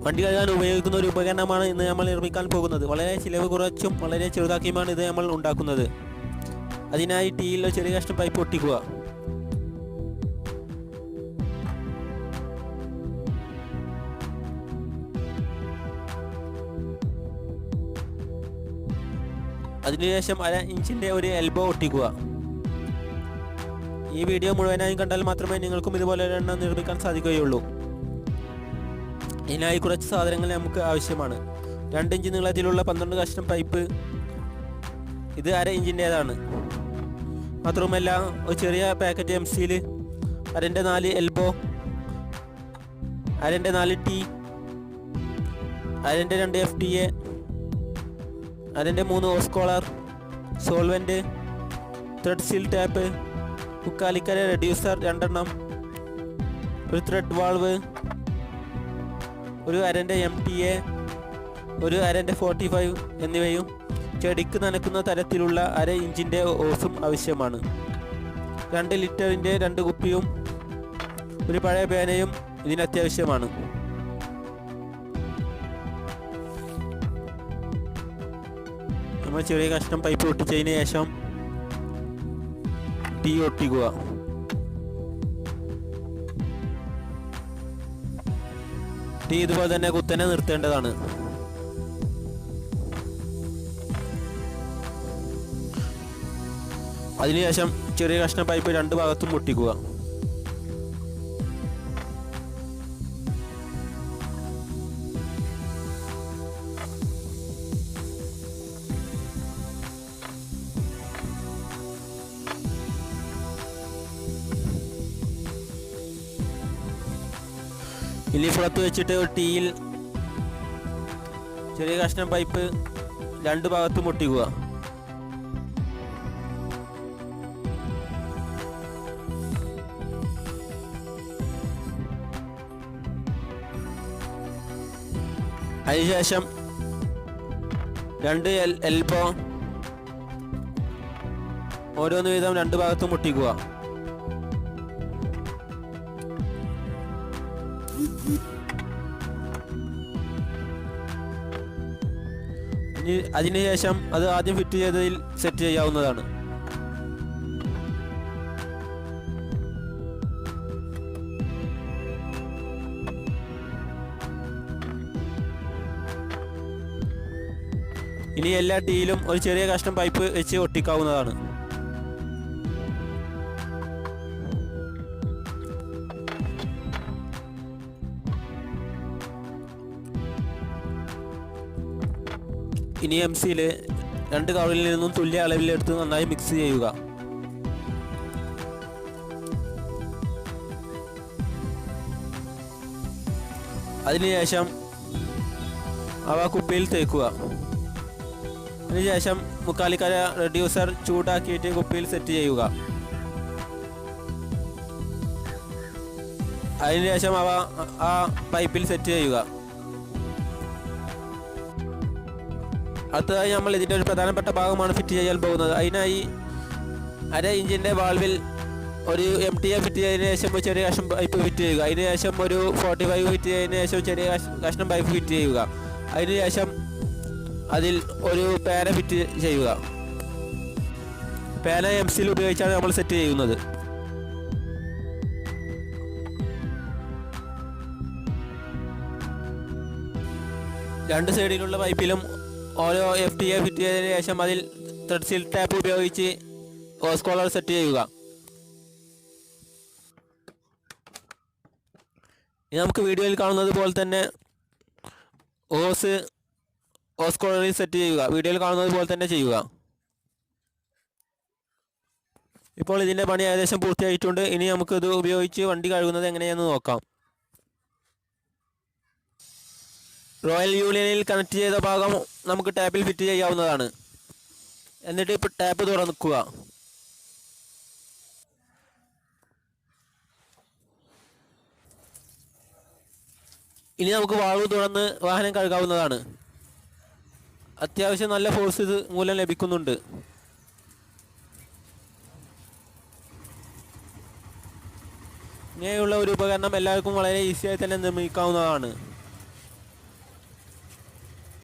വണ്ടി കഴുകാൻ ഉപയോഗിക്കുന്ന ഒരു ഉപകരണമാണ് ഇന്ന് നമ്മൾ നിർമ്മിക്കാൻ പോകുന്നത്. വളരെ ചിലവ് കുറച്ചും വളരെ ചെറുതാക്കിയുമാണ് ഇത് നമ്മൾ ഉണ്ടാക്കുന്നത്. അതിനായി ടീയിൽ ചെറിയ കഷ്ണം പൈപ്പ് ഒട്ടിക്കുക. അതിനുശേഷം 1/2 ഇഞ്ചിൻ്റെ ഒരു എൽബോ ഒട്ടിക്കുക. ഈ വീഡിയോ മുഴുവനായും കണ്ടാൽ മാത്രമേ നിങ്ങൾക്കും ഇതുപോലെ ഒരെണ്ണം നിർമ്മിക്കാൻ സാധിക്കുകയുള്ളൂ. ഇതിനായി കുറച്ച് സാധനങ്ങൾ നമുക്ക് ആവശ്യമാണ്. 2 ഇഞ്ച് നീളത്തിലുള്ള 12 കഷ്ണം പൈപ്പ്, ഇത് 1/2 ഇഞ്ചിൻ്റേതാണ്. മാത്രവുമല്ല ഒരു ചെറിയ പാക്കറ്റ് MC-യിൽ 4 elbow, 4 tee, 2 FTA, 3 hose collar, solvent, thread seal tape, 3/4 reducer 2 എണ്ണം, ഒരു ത്രെഡ് വാൾവ്, ഒരു 1/2 MTA, ഒരു 1/2 45 എന്നിവയും ചെടിക്ക് നനയ്ക്കുന്ന തരത്തിലുള്ള 1/2 ഇഞ്ചിൻ്റെ ഓസും ആവശ്യമാണ്. 2 ലിറ്ററിൻ്റെ 2 കുപ്പിയും ഒരു പഴയ പേനയും ഇതിന് അത്യാവശ്യമാണ്. നമ്മൾ ചെറിയ കഷ്ണം പൈപ്പ് ഒട്ടിച്ചതിന് ശേഷം ടീ ഒട്ടിക്കുക. ടീ ഇതുപോലെ തന്നെ കുത്തനെ നിർത്തേണ്ടതാണ്. അതിനുശേഷം ചെറിയ കഷ്ണം പൈപ്പ് 2 ഭാഗത്തും ഒട്ടിക്കുക. ഇനി പുറത്ത് വെച്ചിട്ട് ഒരു ടീയിൽ ചെറിയ കഷ്ണം പൈപ്പ് 2 ഭാഗത്തും ഒട്ടിക്കുക. അതിനുശേഷം 2 എൽബോ ഓരോന്ന് വീതം 2 ഭാഗത്തും ഒട്ടിക്കുക. അതിനുശേഷം അത് ആദ്യം ഫിറ്റ് ചെയ്തതിൽ സെറ്റ് ചെയ്യാവുന്നതാണ്. ഇനി എല്ലാ ടീയിലും ഒരു ചെറിയ കഷ്ണം പൈപ്പ് വെച്ച് ഒട്ടിക്കാവുന്നതാണ്. ഇനി MC-യിൽ 2 കവറിൽ നിന്നും തുല്യ അളവിലെടുത്ത് നന്നായി മിക്സ് ചെയ്യുക. അതിനുശേഷം അവ കുപ്പിയിൽ തേക്കുക. അതിനുശേഷം 3/4 റെഡ്യൂസർ ചൂടാക്കിയിട്ട് കുപ്പിയിൽ സെറ്റ് ചെയ്യുക. അതിനുശേഷം അവ ആ പൈപ്പിൽ സെറ്റ് ചെയ്യുക. അടുത്തതായി നമ്മൾ ഇതിൻ്റെ ഒരു പ്രധാനപ്പെട്ട ഭാഗമാണ് ഫിറ്റ് ചെയ്യാൻ പോകുന്നത്. അതിനായി 1/2 ഇഞ്ചിൻ്റെ വാൾവിൽ ഒരു MTA ഫിറ്റ് ചെയ്തതിന് ശേഷം ഒരു ചെറിയ കഷ്ണം പൈപ്പ് ഫിറ്റ് ചെയ്യുക. അതിനുശേഷം ഒരു 45 ഫിറ്റ് ചെയ്തതിന് ശേഷം ചെറിയ കഷ്ണം പൈപ്പ് ഫിറ്റ് ചെയ്യുക. അതിനുശേഷം അതിൽ ഒരു പേന ഫിറ്റ് ചെയ്യുക. പേന MC-യിൽ ഉപയോഗിച്ചാണ് നമ്മൾ സെറ്റ് ചെയ്യുന്നത്. രണ്ട് സൈഡിലുള്ള പൈപ്പിലും ഓരോ FTA ഫിറ്റ് ചെയ്തതിന് ശേഷം അതിൽ ത്രെഡ് സീൽ ടാപ്പ് ഉപയോഗിച്ച് ഹോസ് കോളർ സെറ്റ് ചെയ്യുക. ഇനി നമുക്ക് വീഡിയോയിൽ കാണുന്നത് പോലെ തന്നെ ഹോസ് കോളറിൽ സെറ്റ് ചെയ്യുക. വീഡിയോയിൽ കാണുന്നത് പോലെ തന്നെ ചെയ്യുക. ഇപ്പോൾ ഇതിൻ്റെ പണി ഏകദേശം പൂർത്തിയായിട്ടുണ്ട്. ഇനി നമുക്കിത് ഉപയോഗിച്ച് വണ്ടി കഴുകുന്നത് എങ്ങനെയാണെന്ന് നോക്കാം. റോയൽ യൂണിയനിൽ കണക്ട് ചെയ്ത ഭാഗം നമുക്ക് ടാപ്പിൽ ഫിറ്റ് ചെയ്യാവുന്നതാണ്. എന്നിട്ട് ഇപ്പോൾ ടാപ്പ് തുറക്കുക. ഇനി നമുക്ക് വാൾവ് തുറന്ന് വാഹനം കഴുകാവുന്നതാണ്. അത്യാവശ്യം നല്ല ഫോഴ്സ് ഇത് മൂലം ലഭിക്കുന്നുണ്ട്. ഇങ്ങനെയുള്ള ഒരു ഉപകരണം എല്ലാവർക്കും വളരെ ഈസിയായി തന്നെ നിർമ്മിക്കാവുന്നതാണ്.